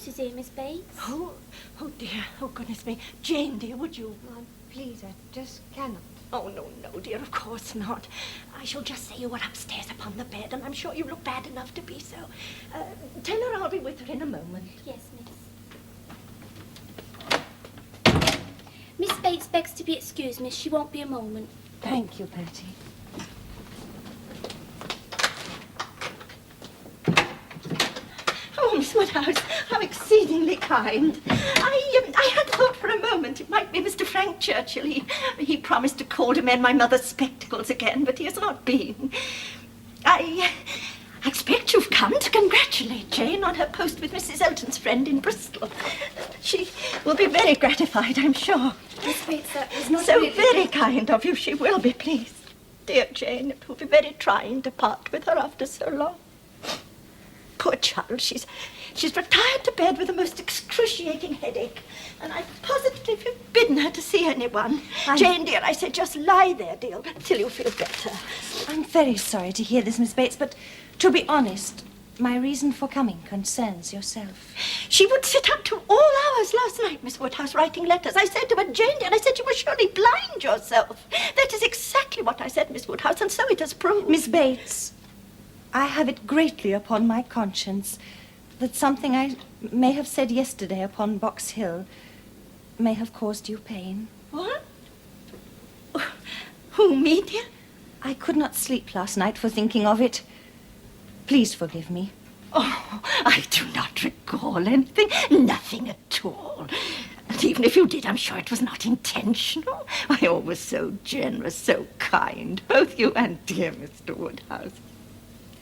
Woodhouse is here, Miss Bates. Oh dear. Oh, goodness me. Jane, dear, would you? Oh, please, I just cannot. Oh, no, dear, of course not. I shall just say you were upstairs upon the bed, and I'm sure you look bad enough to be so. Tell her I'll be with her in a moment. Yes, miss. Miss Bates begs to be excused, miss. She won't be a moment. Thank you, Bertie. Oh, Miss Woodhouse, how exceedingly kind. I had thought for a moment it might be Mr. Frank Churchill. He promised to call to mend my mother's spectacles again, but he has not been. I expect you've come to congratulate Jane on her post with Mrs. Elton's friend in Bristol. She will be very gratified, I'm sure. Miss Bates, that is not So really... very kind of you. She will be pleased. Dear Jane, it will be very trying to part with her after so long. Poor child, she's retired to bed with a most excruciating headache, and I've positively forbidden her to see anyone. Jane, dear, I said just lie there, dear, till you feel better. I'm very sorry to hear this, Miss Bates, but to be honest, my reason for coming concerns yourself. She would sit up to all hours last night, Miss Woodhouse, writing letters. I said to her, Jane, dear, I said you were surely blind yourself. That is exactly what I said, Miss Woodhouse, and so it has proved. Miss Bates, I have it greatly upon my conscience that something I may have said yesterday upon Box Hill may have caused you pain. What? Who, me, dear? I could not sleep last night for thinking of it. Please forgive me. Oh, I do not recall anything. Nothing at all. And even if you did, I'm sure it was not intentional. I always so generous, so kind. Both you and dear Mr. Woodhouse.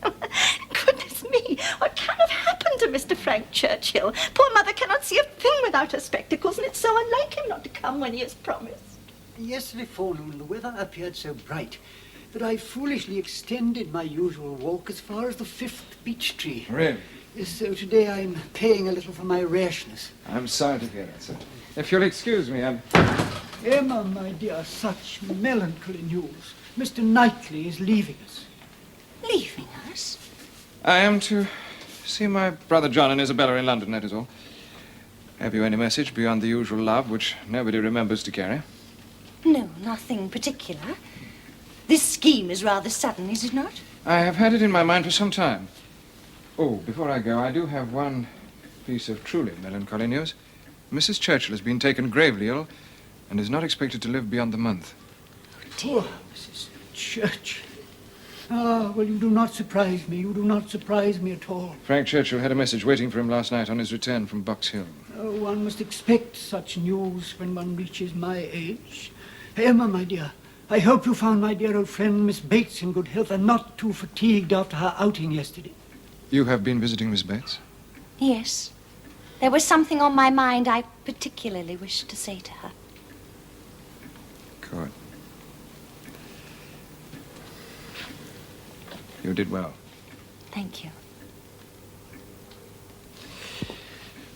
Goodness me, what can have happened to Mr. Frank Churchill? Poor mother cannot see a thing without her spectacles, and it's so unlike him not to come when he has promised. Yesterday forenoon, the weather appeared so bright that I foolishly extended my usual walk as far as the 5th beech tree. Really? So today I'm paying a little for my rashness. I'm sorry to hear that, sir. If you'll excuse me, Emma, my dear, such melancholy news. Mr. Knightley is leaving us. Leaving us? I am to see my brother John and Isabella in London, that is all. Have you any message beyond the usual love, which nobody remembers to carry? No, nothing particular. This scheme is rather sudden, is it not? I have had it in my mind for some time. Oh, before I go, I do have one piece of truly melancholy news. Mrs. Churchill has been taken gravely ill and is not expected to live beyond the month. Poor Mrs. Churchill. Ah, well, you do not surprise me. You do not surprise me at all. Frank Churchill had a message waiting for him last night on his return from Box Hill. Oh, one must expect such news when one reaches my age. Emma, my dear, I hope you found my dear old friend Miss Bates in good health and not too fatigued after her outing yesterday. You have been visiting Miss Bates? Yes. There was something on my mind I particularly wished to say to her. Good. You did well. Thank you.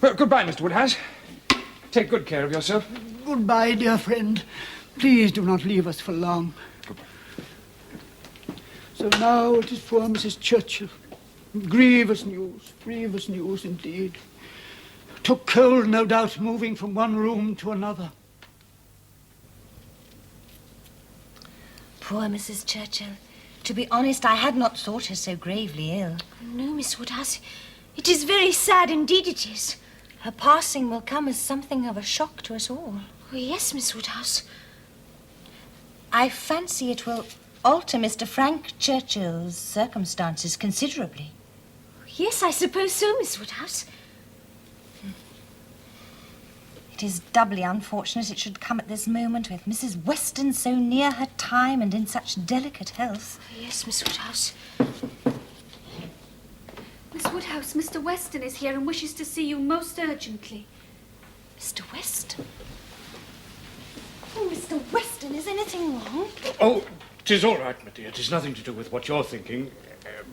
Well, goodbye, Mr. Woodhouse. Take good care of yourself. Goodbye, dear friend. Please do not leave us for long. Goodbye. So now it is poor Mrs. Churchill. Grievous news indeed. Took cold, no doubt, moving from one room to another. Poor Mrs. Churchill. To be honest, I had not thought her so gravely ill. No, Miss Woodhouse. It is very sad indeed, it is. Her passing will come as something of a shock to us all. Oh, yes, Miss Woodhouse. I fancy it will alter Mr. Frank Churchill's circumstances considerably. Yes, I suppose so, Miss Woodhouse. It is doubly unfortunate it should come at this moment with Mrs. Weston so near her time and in such delicate health. Yes, Miss Woodhouse. Miss Woodhouse, Mr. Weston is here and wishes to see you most urgently. Mr. Weston? Oh, Mr. Weston, is anything wrong? Oh, 'tis all right, my dear. 'Tis nothing to do with what you're thinking.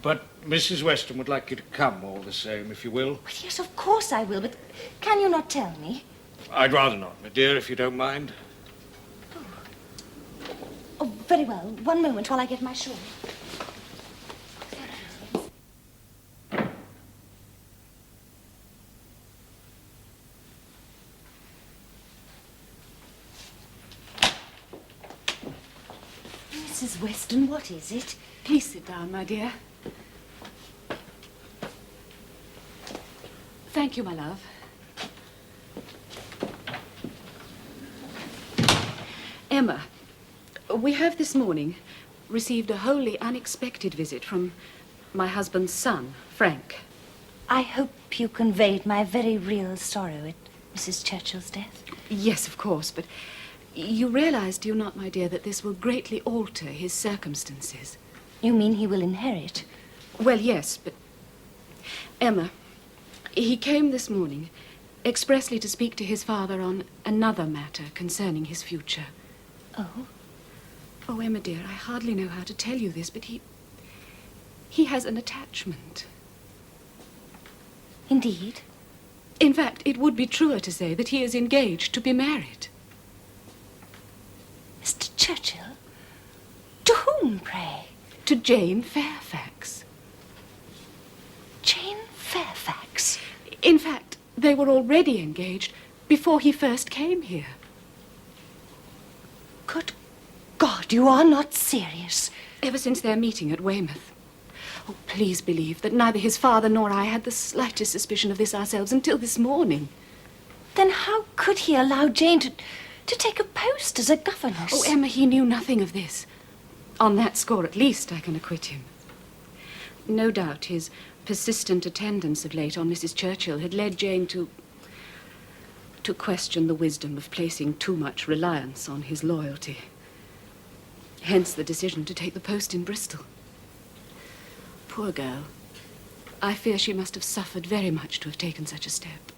But Mrs. Weston would like you to come all the same, if you will. Well, yes, of course I will, but can you not tell me? I'd rather not, my dear, if you don't mind. Oh, very well. One moment while I get my shawl. Mrs. Weston, what is it? Please sit down, my dear. Thank you, my love. Emma, we have this morning received a wholly unexpected visit from my husband's son, Frank. I hope you conveyed my very real sorrow at Mrs. Churchill's death. Yes, of course, but you realize, do you not, my dear, that this will greatly alter his circumstances? You mean he will inherit? Well, yes, but... Emma, he came this morning expressly to speak to his father on another matter concerning his future. Oh? Oh, Emma, dear, I hardly know how to tell you this, but he has an attachment. Indeed? In fact, it would be truer to say that he is engaged to be married. Mr. Churchill? To whom, pray? To Jane Fairfax. Jane Fairfax? In fact, they were already engaged before he first came here. Good God, you are not serious. Ever since their meeting at Weymouth. Oh, please believe that neither his father nor I had the slightest suspicion of this ourselves until this morning. Then how could he allow Jane to take a post as a governess? Oh, Emma, he knew nothing of this. On that score, at least, I can acquit him. No doubt his persistent attendance of late on Mrs. Churchill had led Jane to question the wisdom of placing too much reliance on his loyalty. Hence the decision to take the post in Bristol. Poor girl. I fear she must have suffered very much to have taken such a step.